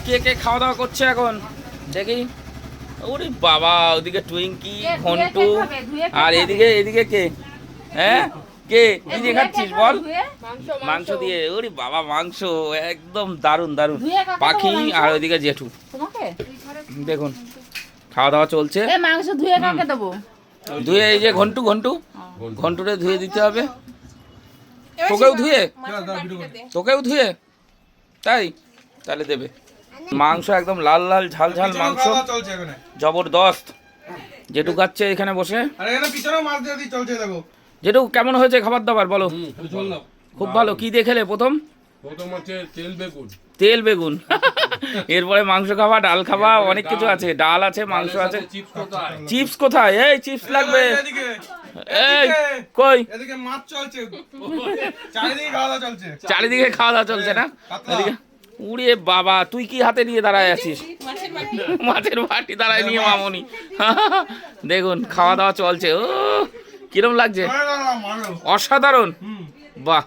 কে কে খাওয়া দাওয়া করছে এখন দেখি। ওরে বাবা, ওদিকে টুইঙ্কি, ঘন্টু, আর এদিকে এদিকে কে? হ্যাঁ কে কি দিয়ে খাচ্ছিস বল? মাংস দিয়ে। ওরে বাবা, মাংস একদম দারুণ দারুণ। পাখি আর ওইদিকে জেঠু, দেখুন খাওয়া দাওয়া চলছে। মাংস ধুয়ে কাকে দেবো? ধুয়ে এই যে ঘন্টু, ঘন্টুরে ধুয়ে দিতে হবে। তোকেও ধুয়ে? তোকেও ধুয়ে? তাই তাহলে দেবে। মাংস একদম লাল লাল ঝাল ঝাল মাংস, জবরদস্ত। জেঠু খাচ্ছে এখানে বসে। জেঠু কেমন হয়েছে খাবার দাবার বলো? খুব ভালো। কি দিয়ে খেলে প্রথম? তেল বেগুন এরপরে মাংস খাবা, ডাল খাবা, অনেক কিছু আছে। ডাল আছে, মাংস আছে। চিপস কোথায়? এই চিপস লাগবে। এই কই? চারিদিকে খাওয়া দাওয়া চলছে না? এদিকে উড়ে বাবা, তুই কি হাতে নিয়ে দাঁড়ায় আছিস? মাছের বাটি দাঁড়ায় নিয়ে মামনি। দেখুন খাওয়া দাওয়া চলছে। ও কিরম লাগছে? অসাধারণ। বাহ।